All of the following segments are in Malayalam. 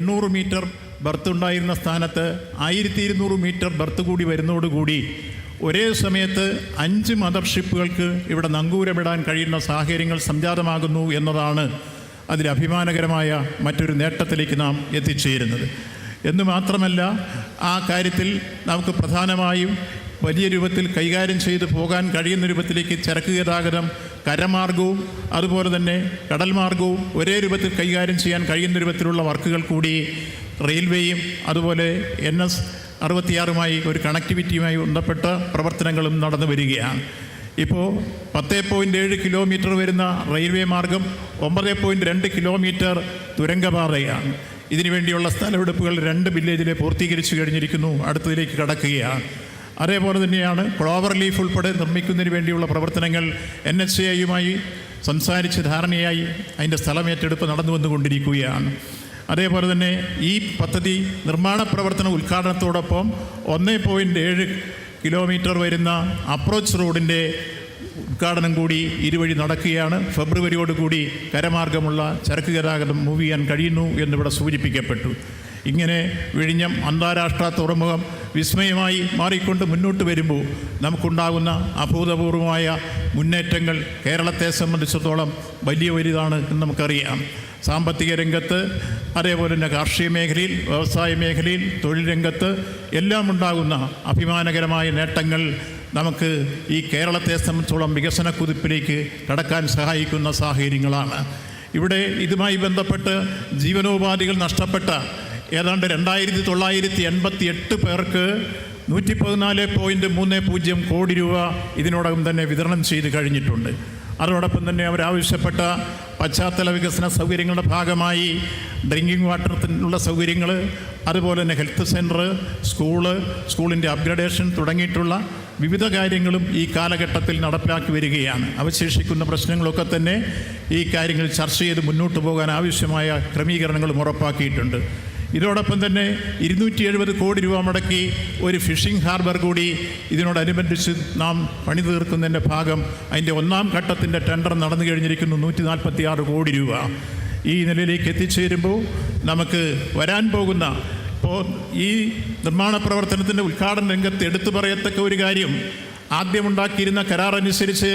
800 മീറ്റർ ബർത്ത് ഉണ്ടായിരുന്ന സ്ഥാനത്ത് 1200 മീറ്റർ ബർത്ത് കൂടി വരുന്നതോടുകൂടി ഒരേ സമയത്ത് 5 മദർഷിപ്പുകൾക്ക് ഇവിടെ നങ്കൂരമിടാൻ കഴിയുന്ന സാഹചര്യങ്ങൾ സംജാതമാകുന്നു എന്നതാണ് അതിൽ അഭിമാനകരമായ മറ്റൊരു നേട്ടത്തിലേക്ക് നാം എത്തിച്ചേരുന്നത്. എന്ന് മാത്രമല്ല, ആ കാര്യത്തിൽ നമുക്ക് പ്രധാനമായും വലിയ രൂപത്തിൽ കൈകാര്യം ചെയ്തു പോകാൻ കഴിയുന്ന രൂപത്തിലേക്ക് ചരക്ക് ഗതാഗതം കരമാർഗവും അതുപോലെ തന്നെ കടൽ മാർഗവും ഒരേ രൂപത്തിൽ കൈകാര്യം ചെയ്യാൻ കഴിയുന്ന രൂപത്തിലുള്ള വർക്കുകൾ കൂടി റെയിൽവേയും അതുപോലെ NS 66 ഒരു കണക്ടിവിറ്റിയുമായി ബന്ധപ്പെട്ട പ്രവർത്തനങ്ങളും നടന്നു വരികയാണ്. ഇപ്പോൾ 10.7 കിലോമീറ്റർ വരുന്ന റെയിൽവേ മാർഗം 9.2 കിലോമീറ്റർ തുരങ്കപാതയാണ്. ഇതിനുവേണ്ടിയുള്ള സ്ഥലമെടുപ്പുകൾ 2 വില്ലേജിലെ പൂർത്തീകരിച്ചു കഴിഞ്ഞിരിക്കുന്നു, അടുത്തതിലേക്ക് കടക്കുകയാണ്. അതേപോലെ തന്നെയാണ് ക്ലോവർ ലീഫ് ഉൾപ്പെടെ നിർമ്മിക്കുന്നതിന് വേണ്ടിയുള്ള പ്രവർത്തനങ്ങൾ NHAയുമായി സംസാരിച്ച് ധാരണയായി അതിൻ്റെ സ്ഥലമേറ്റെടുപ്പ് നടന്നു വന്നുകൊണ്ടിരിക്കുകയാണ്. അതേപോലെ തന്നെ ഈ പദ്ധതി നിർമ്മാണ പ്രവർത്തന ഉദ്ഘാടനത്തോടൊപ്പം 1.7 കിലോമീറ്റർ വരുന്ന അപ്രോച്ച് റോഡിൻ്റെ ഉദ്ഘാടനം കൂടി ഇരുവഴി നടക്കുകയാണ്. ഫെബ്രുവരിയോടുകൂടി കരമാർഗമുള്ള ചരക്ക് ഗതാഗതം മൂവ് ചെയ്യാൻ കഴിയുന്നു എന്നിവിടെ സൂചിപ്പിക്കപ്പെട്ടു. ഇങ്ങനെ വിഴിഞ്ഞം അന്താരാഷ്ട്ര തുറമുഖം വിസ്മയമായി മാറിക്കൊണ്ട് മുന്നോട്ട് വരുമ്പോൾ നമുക്കുണ്ടാകുന്ന അഭൂതപൂർവമായ മുന്നേറ്റങ്ങൾ കേരളത്തെ സംബന്ധിച്ചിടത്തോളം വലുതാണ് എന്ന് നമുക്കറിയാം. സാമ്പത്തിക രംഗത്ത്, അതേപോലെ തന്നെ കാർഷിക മേഖലയിൽ, വ്യവസായ മേഖലയിൽ, തൊഴിൽ രംഗത്ത് എല്ലാം ഉണ്ടാകുന്ന അഭിമാനകരമായ നേട്ടങ്ങൾ നമുക്ക് ഈ കേരളത്തെ സംബന്ധിച്ചോളം വികസന കുതിപ്പിലേക്ക് കടക്കാൻ സഹായിക്കുന്ന സാഹചര്യങ്ങളാണ്. ഇവിടെ ഇതുമായി ബന്ധപ്പെട്ട് ജീവനോപാധികൾ നഷ്ടപ്പെട്ട ഏതാണ്ട് 2988 പേർക്ക് 114.30 കോടി രൂപ ഇതിനോടകം തന്നെ വിതരണം ചെയ്ത് കഴിഞ്ഞിട്ടുണ്ട്. അതോടൊപ്പം തന്നെ അവരാവശ്യപ്പെട്ട പശ്ചാത്തല വികസന സൗകര്യങ്ങളുടെ ഭാഗമായി ഡ്രിങ്കിങ് വാട്ടറിനുള്ള സൗകര്യങ്ങൾ, അതുപോലെ തന്നെ ഹെൽത്ത് സെൻറ്റർ, സ്കൂളിൻ്റെ അപ്ഗ്രഡേഷൻ തുടങ്ങിയിട്ടുള്ള വിവിധ കാര്യങ്ങളും ഈ കാലഘട്ടത്തിൽ നടപ്പിലാക്കി വരികയാണ്. അവശേഷിക്കുന്ന പ്രശ്നങ്ങളൊക്കെ തന്നെ ഈ കാര്യങ്ങൾ ചർച്ച ചെയ്ത് മുന്നോട്ട് പോകാൻ ആവശ്യമായ ക്രമീകരണങ്ങളും ഉറപ്പാക്കിയിട്ടുണ്ട്. ഇതോടൊപ്പം തന്നെ 270 കോടി രൂപ മുടക്കി ഒരു ഫിഷിംഗ് ഹാർബർ കൂടി ഇതിനോടനുബന്ധിച്ച് നാം പണി തീർക്കുന്നതിൻ്റെ ഭാഗം അതിൻ്റെ 1ാം ഘട്ടത്തിൻ്റെ ടെൻഡർ നടന്നു കഴിഞ്ഞിരിക്കുന്നു. 146 കോടി രൂപ. ഈ നിലയിലേക്ക് എത്തിച്ചേരുമ്പോൾ നമുക്ക് വരാൻ പോകുന്ന ഈ നിർമ്മാണ പ്രവർത്തനത്തിൻ്റെ ഉദ്ഘാടന രംഗത്ത് എടുത്തു പറയത്തക്ക ഒരു കാര്യം, ആദ്യമുണ്ടാക്കിയിരുന്ന കരാർ അനുസരിച്ച്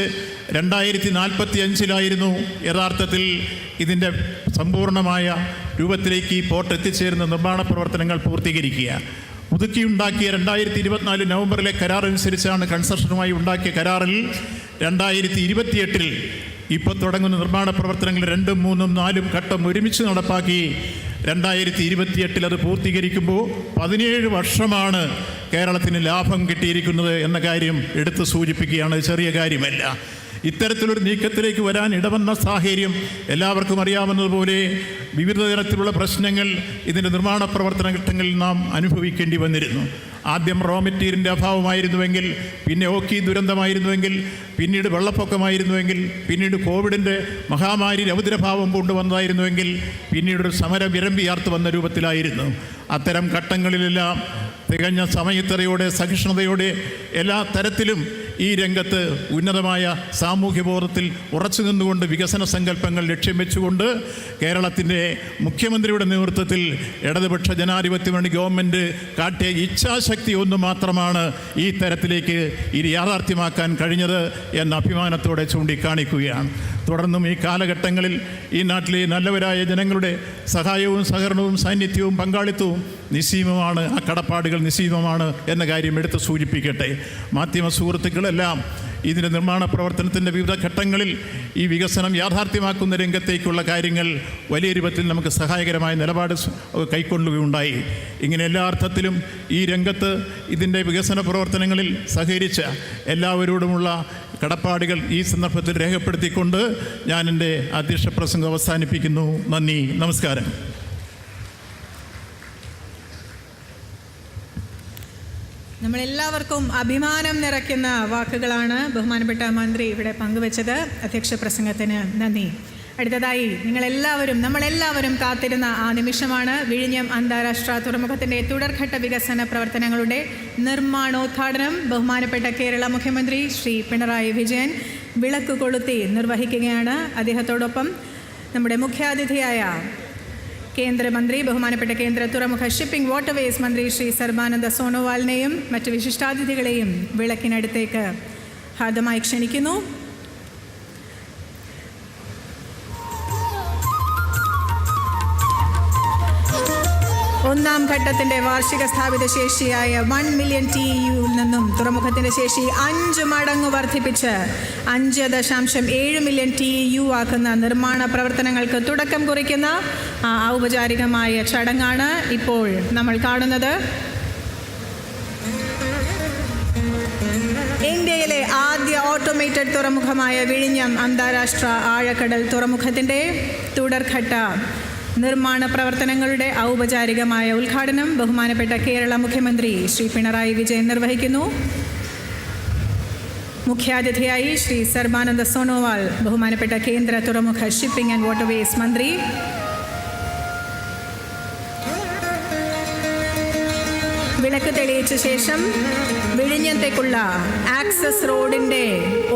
2045 യഥാർത്ഥത്തിൽ ഇതിൻ്റെ സമ്പൂർണ്ണമായ രൂപത്തിലേക്ക് ഈ പോർട്ട് എത്തിച്ചേരുന്ന നിർമ്മാണ പ്രവർത്തനങ്ങൾ പൂർത്തീകരിക്കുക. പുതുക്കിയുണ്ടാക്കിയ 2024 നവംബറിലെ കരാർ അനുസരിച്ചാണ് കൺസ്ട്രക്ഷനുമായി ഉണ്ടാക്കിയ കരാറിൽ 2028 ഇപ്പോൾ തുടങ്ങുന്ന നിർമ്മാണ പ്രവർത്തനങ്ങൾ 2, 3, 4 ഘട്ടം ഒരുമിച്ച് നടപ്പാക്കി 2028 അത് പൂർത്തീകരിക്കുമ്പോൾ 17 വർഷമാണ് കേരളത്തിന് ലാഭം കിട്ടിയിരിക്കുന്നത് എന്ന കാര്യം എടുത്തു സൂചിപ്പിക്കുകയാണ്. ചെറിയ കാര്യമല്ല. ഇത്തരത്തിലൊരു നീക്കത്തിലേക്ക് വരാൻ ഇടവന്ന സാഹചര്യം എല്ലാവർക്കും അറിയാവുന്നതുപോലെ വിവിധ തരത്തിലുള്ള പ്രശ്നങ്ങൾ ഇതിൻ്റെ നിർമ്മാണ പ്രവർത്തന ഘട്ടങ്ങളിൽ നാം അനുഭവിക്കേണ്ടി വന്നിരുന്നു. ആദ്യം റോ മെറ്റീരിയലിൻ്റെ അഭാവമായിരുന്നുവെങ്കിൽ, പിന്നെ ഓക്കി ദുരന്തമായിരുന്നുവെങ്കിൽ, പിന്നീട് വെള്ളപ്പൊക്കമായിരുന്നുവെങ്കിൽ, പിന്നീട് കോവിഡിൻ്റെ മഹാമാരി രൗദ്രഭാവം കൊണ്ടുവന്നതായിരുന്നുവെങ്കിൽ, പിന്നീടൊരു സമരം വിരമ്പിയാർത്ത് വന്ന രൂപത്തിലായിരുന്നു. അത്തരം ഘട്ടങ്ങളിലെല്ലാം തികഞ്ഞ സമയത്തറയോടെ, സഹിഷ്ണുതയോടെ എല്ലാ തരത്തിലും ഈ രംഗത്ത് ഉന്നതമായ സാമൂഹ്യബോധത്തിൽ ഉറച്ചു നിന്നുകൊണ്ട് വികസന സങ്കല്പങ്ങൾ ലക്ഷ്യം വെച്ചുകൊണ്ട് കേരളത്തിൻ്റെ മുഖ്യമന്ത്രിയുടെ നേതൃത്വത്തിൽ ഇടതുപക്ഷ ജനാധിപത്യ മുന്നണി ഗവൺമെൻറ് കാട്ടിയ ഇച്ഛാശക്തി ഒന്ന് മാത്രമാണ് ഈ തരത്തിലേക്ക് ഇത് യാഥാർത്ഥ്യമാക്കാൻ കഴിഞ്ഞത് എന്ന അഭിമാനത്തോടെ ചൂണ്ടിക്കാണിക്കുകയാണ്. തുടർന്നും ഈ കാലഘട്ടങ്ങളിൽ ഈ നാട്ടിലെ നല്ലവരായ ജനങ്ങളുടെ സഹായവും സഹകരണവും സാന്നിധ്യവും പങ്കാളിത്തവും നിസ്സീമമാണ്. ആ കടപ്പാടുകൾ നിസ്സീമമാണ് എന്ന കാര്യം എടുത്ത് സൂചിപ്പിക്കട്ടെ. മാധ്യമ സുഹൃത്തുക്കളെല്ലാം ഇതിൻ്റെ നിർമ്മാണ പ്രവർത്തനത്തിൻ്റെ വിവിധ ഘട്ടങ്ങളിൽ ഈ വികസനം യാഥാർത്ഥ്യമാക്കുന്ന രംഗത്തേക്കുള്ള കാര്യങ്ങൾ വലിയ രൂപത്തിൽ നമുക്ക് സഹായകരമായ നിലപാട് കൈക്കൊള്ളുകയുണ്ടായി. ഇങ്ങനെ എല്ലാ അർത്ഥത്തിലും ഈ രംഗത്ത് ഇതിൻ്റെ വികസന പ്രവർത്തനങ്ങളിൽ സഹകരിച്ച എല്ലാവരോടുമുള്ള കടപ്പാടുകൾ ഈ സന്ദർഭത്തിൽ രേഖപ്പെടുത്തിക്കൊണ്ട് ഞാൻ എൻ്റെ അധ്യക്ഷ പ്രസംഗം അവസാനിപ്പിക്കുന്നു. നന്ദി, നമസ്കാരം. നമ്മളെല്ലാവർക്കും അഭിമാനം നിറയ്ക്കുന്ന വാക്കുകളാണ് ബഹുമാനപ്പെട്ട മന്ത്രി ഇവിടെ പങ്കുവച്ചത്. അധ്യക്ഷ പ്രസംഗത്തിന് നന്ദി. അടുത്തതായി നമ്മളെല്ലാവരും കാത്തിരുന്ന ആ നിമിഷമാണ് വിഴിഞ്ഞം അന്താരാഷ്ട്ര തുറമുഖത്തിൻ്റെ തുടർഘട്ട വികസന പ്രവർത്തനങ്ങളുടെ നിർമ്മാണോദ്ഘാടനം. ബഹുമാനപ്പെട്ട കേരള മുഖ്യമന്ത്രി ശ്രീ പിണറായി വിജയൻ വിളക്ക് കൊളുത്തി നിർവഹിക്കുകയാണ്. അദ്ദേഹത്തോടൊപ്പം നമ്മുടെ മുഖ്യാതിഥിയായ കേന്ദ്രമന്ത്രി ബഹുമാനപ്പെട്ട കേന്ദ്ര തുറമുഖ ഷിപ്പിംഗ് വാട്ടർവേസ് മന്ത്രി ശ്രീ സർബാനന്ദ സോനോവാളിനെയും മറ്റ് വിശിഷ്ടാതിഥികളെയും വിളക്കിനടുത്തേക്ക് ഹാർദമായി ക്ഷണിക്കുന്നു. ഒന്നാം ഘട്ടത്തിൻ്റെ വാർഷിക സ്ഥാപിത ശേഷിയായ 1 മില്യൺ TEU നിന്നും തുറമുഖത്തിൻ്റെ ശേഷി 5 മടങ്ങ് വർദ്ധിപ്പിച്ച് 5.7 മില്യൺ TEU ആക്കുന്ന നിർമ്മാണ പ്രവർത്തനങ്ങൾക്ക് തുടക്കം കുറിക്കുന്ന ഔപചാരികമായ ചടങ്ങാണ് ഇപ്പോൾ നമ്മൾ കാണുന്നത്. ഇന്ത്യയിലെ ആദ്യ ഓട്ടോമേറ്റഡ് തുറമുഖമായ വിഴിഞ്ഞം അന്താരാഷ്ട്ര ആഴക്കടൽ തുറമുഖത്തിൻ്റെ തുടർഘട്ട നിർമ്മാണ പ്രവർത്തനങ്ങളുടെ ഔപചാരികമായ ഉദ്ഘാടനം ബഹുമാനപ്പെട്ട കേരള മുഖ്യമന്ത്രി ശ്രീ പിണറായി വിജയൻ നിർവഹിക്കുന്നു. മുഖ്യാതിഥിയായി ശ്രീ സർബാനന്ദ സോനോവാൾ ബഹുമാനപ്പെട്ട കേന്ദ്ര തുറമുഖ ഷിപ്പിംഗ് ആൻഡ് വാട്ടർവേസ് മന്ത്രി, വിളക്ക് തെളിയിച്ച ശേഷം വിഴിഞ്ഞത്തേക്കുള്ള ആക്സസ് റോഡിൻ്റെ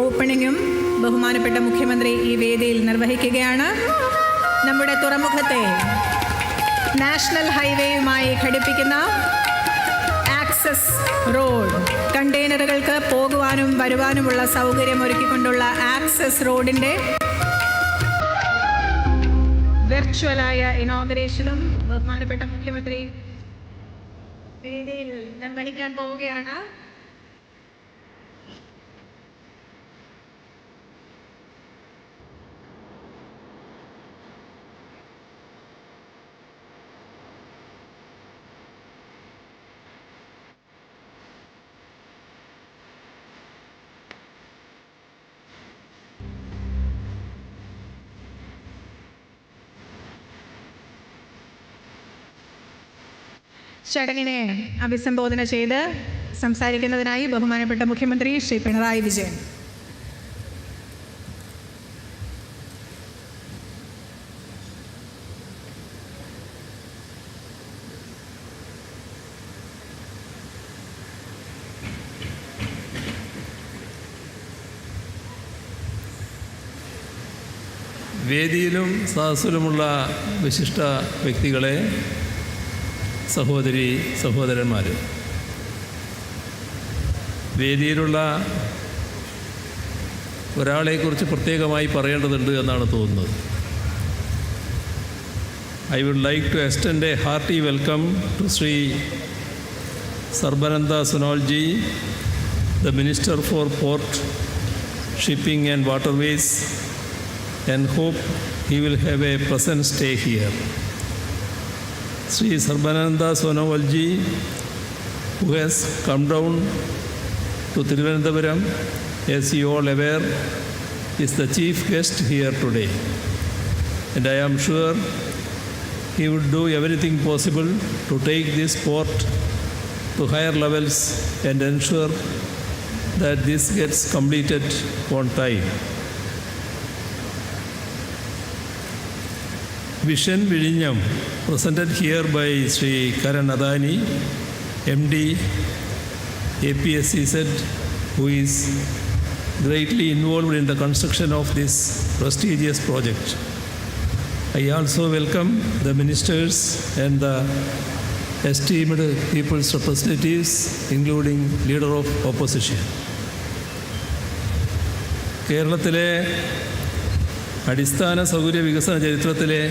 ഓപ്പണിങ്ങും ബഹുമാനപ്പെട്ട മുഖ്യമന്ത്രി ഈ വേദിയിൽ നിർവഹിക്കുകയാണ്. നമ്മുടെ തുറമുഖത്തെ നാഷണൽ ഹൈവേയുമായി ഘടിപ്പിക്കുന്ന ആക്സസ് റോഡ്, കണ്ടെയ്നറുകൾക്ക് പോകുവാനും വരുവാനുമുള്ള സൗകര്യം ഒരുക്കിക്കൊണ്ടുള്ള ആക്സസ് റോഡിൻ്റെ വെർച്വലായ ഇനോഗ്രേഷനും ബഹുമാനപ്പെട്ട മുഖ്യമന്ത്രി വേദിയിൽ നിർവഹിക്കാൻ പോവുകയാണ്. ചടങ്ങിനെ അഭിസംബോധന ചെയ്ത് സംസാരിക്കുന്നതിനായി ബഹുമാനപ്പെട്ട മുഖ്യമന്ത്രി ശ്രീ പിണറായി വിജയൻ. വേദിയിലും സദസ്സിലുമുള്ള വിശിഷ്ട വ്യക്തികളെ, സഹോദരി സഹോദരന്മാർ, വേദിയിലുള്ള ഒരാളെക്കുറിച്ച് പ്രത്യേകമായി പറയേണ്ടതുണ്ട് എന്നാണ് തോന്നുന്നത്. I would like to extend a hearty welcome to Sri Sarbananda Sonowalji, the Minister for Port, Shipping and Waterways, and hope he will have a pleasant stay here. Sri Sarbananda Sonowalji, who has come down to Thiruvananthapuram, as you all aware, is the chief guest here today. And I am sure he would do everything possible to take this port to higher levels and ensure that this gets completed on time. Vision Vizhinyam, presented here by Sri Karan Adani, MD, APSCZ, who is greatly involved in the construction of this prestigious project. I also welcome the ministers and the esteemed people's representatives, including leader of opposition. കേരളത്തിലെ അടിസ്ഥാന സൗകര്യ വികസന ചരിത്രത്തിലെ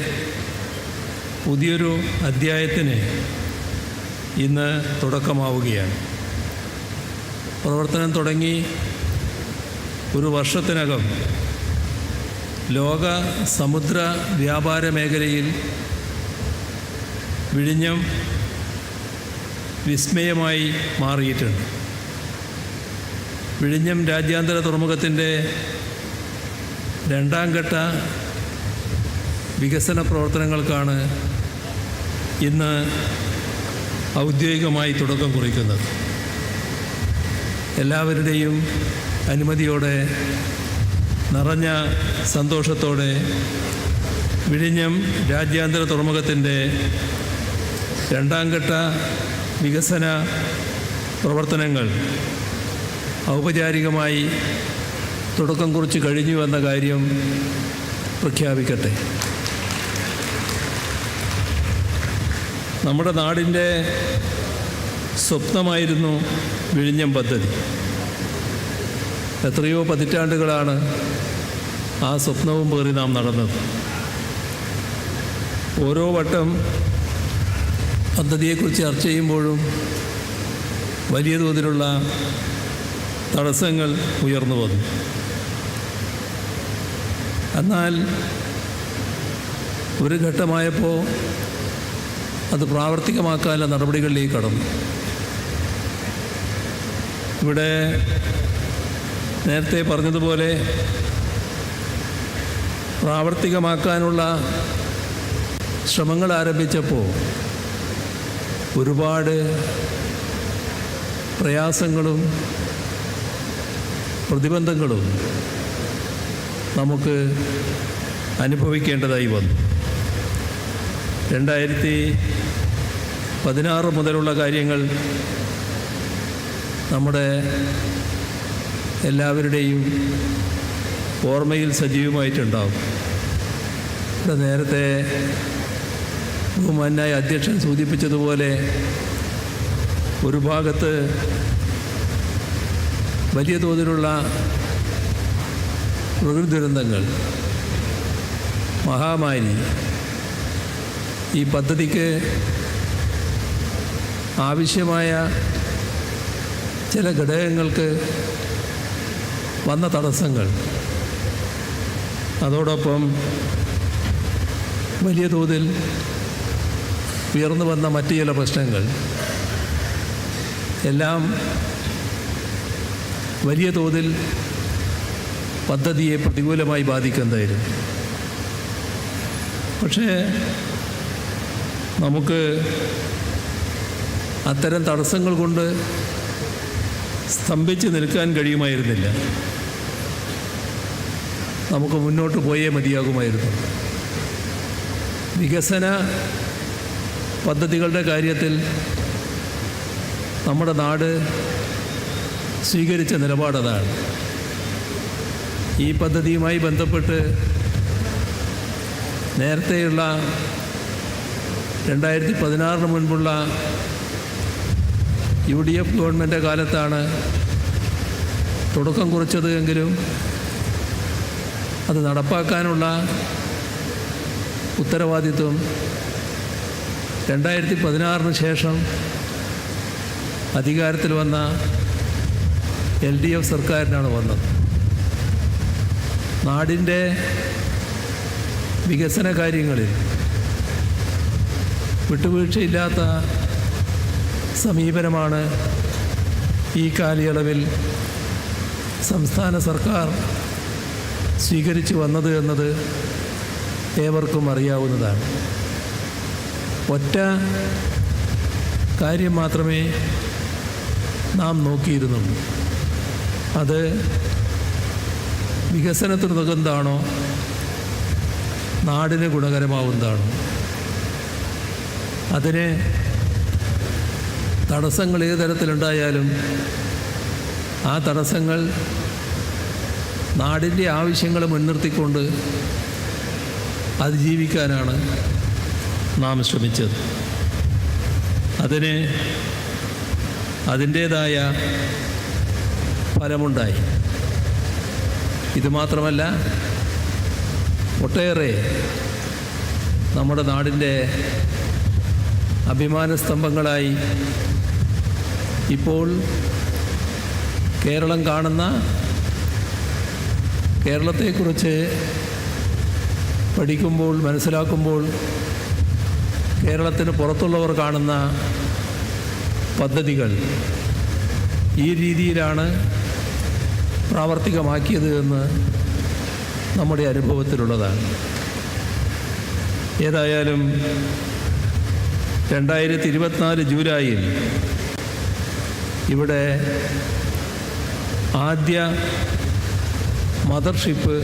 പുതിയൊരു അധ്യായത്തിന് ഇന്ന് തുടക്കമാവുകയാണ്. പ്രവർത്തനം തുടങ്ങി ഒരു വർഷത്തിനകം ലോക സമുദ്ര വ്യാപാര മേഖലയിൽ വിഴിഞ്ഞം വിസ്മയമായി മാറിയിട്ടുണ്ട്. വിഴിഞ്ഞം രാജ്യാന്തര തുറമുഖത്തിൻ്റെ രണ്ടാം ഘട്ട വികസന പ്രവർത്തനങ്ങൾക്കാണ് ഇന്ന് ഔദ്യോഗികമായി തുടക്കം കുറിക്കുന്നത്. എല്ലാവരുടെയും അനുമതിയോടെ, നിറഞ്ഞ സന്തോഷത്തോടെ വിഴിഞ്ഞം രാജ്യാന്തര തുറമുഖത്തിൻ്റെ രണ്ടാം ഘട്ട വികസന പ്രവർത്തനങ്ങൾ ഔപചാരികമായി തുടക്കം കുറിച്ച് കഴിഞ്ഞു എന്ന കാര്യം പ്രഖ്യാപിക്കട്ടെ. നമ്മുടെ നാടിൻ്റെ സ്വപ്നമായിരുന്നു വിഴിഞ്ഞം പദ്ധതി. എത്രയോ പതിറ്റാണ്ടുകളാണ് ആ സ്വപ്നവും പേറി നാം നടന്നത്. ഓരോ വട്ടം പദ്ധതിയെക്കുറിച്ച് ചർച്ച ചെയ്യുമ്പോഴും വലിയ തോതിലുള്ള തടസ്സങ്ങൾ ഉയർന്നു വന്നു. എന്നാൽ ഒരു ഘട്ടമായപ്പോൾ അത് പ്രാവർത്തികമാക്കാനുള്ള നടപടികളിലേക്ക് കടന്നു. ഇവിടെ നേരത്തെ പറഞ്ഞതുപോലെ പ്രാവർത്തികമാക്കാനുള്ള ശ്രമങ്ങൾ ആരംഭിച്ചപ്പോൾ ഒരുപാട് പ്രയാസങ്ങളും പ്രതിബന്ധങ്ങളും നമുക്ക് അനുഭവിക്കേണ്ടതായി വന്നു. 2016 മുതലുള്ള കാര്യങ്ങൾ നമ്മുടെ എല്ലാവരുടെയും ഓർമ്മയിൽ സജീവമായിട്ടുണ്ടാവും. ഇവിടെ നേരത്തെ ബഹുമാന്യായ അധ്യക്ഷൻ സൂചിപ്പിച്ചതുപോലെ ഒരു ഭാഗത്ത് വലിയ തോതിലുള്ള പ്രകൃതി ദുരന്തങ്ങൾ, മഹാമാരി, ഈ പദ്ധതിക്ക് ആവശ്യമായ ചില ഘടകങ്ങൾക്ക് വന്ന തടസ്സങ്ങൾ, അതോടൊപ്പം വലിയ തോതിൽ ഉയർന്നു വന്ന മറ്റു ചില പ്രശ്നങ്ങൾ എല്ലാം വലിയ തോതിൽ പദ്ധതിയെ പ്രതികൂലമായി ബാധിക്കുന്നതായിരുന്നു. പക്ഷേ നമുക്ക് അത്തരം തടസ്സങ്ങൾ കൊണ്ട് സ്തംഭിച്ച് നിൽക്കാൻ കഴിയുമായിരുന്നില്ല. നമുക്ക് മുന്നോട്ട് പോയേ മതിയാകുമായിരുന്നു. വികസന പദ്ധതികളുടെ കാര്യത്തിൽ നമ്മുടെ നാട് സ്വീകരിച്ച നിലപാടതാണ്. ഈ പദ്ധതിയുമായി ബന്ധപ്പെട്ട് നേരത്തെയുള്ള 2016 മുൻപുള്ള UDF ഗവൺമെൻറ് കാലത്താണ് തുടക്കം കുറിച്ചത് എങ്കിലും അത് നടപ്പാക്കാനുള്ള ഉത്തരവാദിത്വം 2016 ശേഷം അധികാരത്തിൽ വന്ന LDF സർക്കാരിനാണ് വന്നത്. നാടിൻ്റെ വികസന കാര്യങ്ങളിൽ വിട്ടുവീഴ്ചയില്ലാത്ത സമീപനമാണ് ഈ കാലയളവിൽ സംസ്ഥാന സർക്കാർ സ്വീകരിച്ചു വന്നത് എന്നത് ഏവർക്കും അറിയാവുന്നതാണ്. ഒറ്റ കാര്യം മാത്രമേ നാം നോക്കിയിരുന്നുള്ളൂ. അത് വികസനത്തിന് ഉതകുന്നതാണോ, നാടിന് ഗുണകരമാവുന്നതാണോ. അതിന് തടസ്സങ്ങൾ ഏത് തരത്തിലുണ്ടായാലും ആ തടസ്സങ്ങൾ നാടിൻ്റെ ആവശ്യങ്ങൾ മുൻനിർത്തിക്കൊണ്ട് അതിജീവിക്കാനാണ് നാം ശ്രമിച്ചത്. അതിന് അതിൻ്റേതായ ഫലമുണ്ടായി. ഇതുമാത്രമല്ല, ഒട്ടേറെ നമ്മുടെ നാടിൻ്റെ അഭിമാന സ്തംഭങ്ങളായി ഇപ്പോൾ കേരളം കാണുന്ന, കേരളത്തെക്കുറിച്ച് പഠിക്കുമ്പോൾ മനസ്സിലാക്കുമ്പോൾ കേരളത്തിന് പുറത്തുള്ളവർ കാണുന്ന പദ്ധതികൾ ഈ രീതിയിലാണ് പ്രാവർത്തികമാക്കിയത് എന്ന് നമ്മുടെ അനുഭവത്തിലുള്ളതാണ്. ഏതായാലും 2024 ജൂലൈയിൽ ഇവിടെ ആദ്യ മദർഷിപ്പ്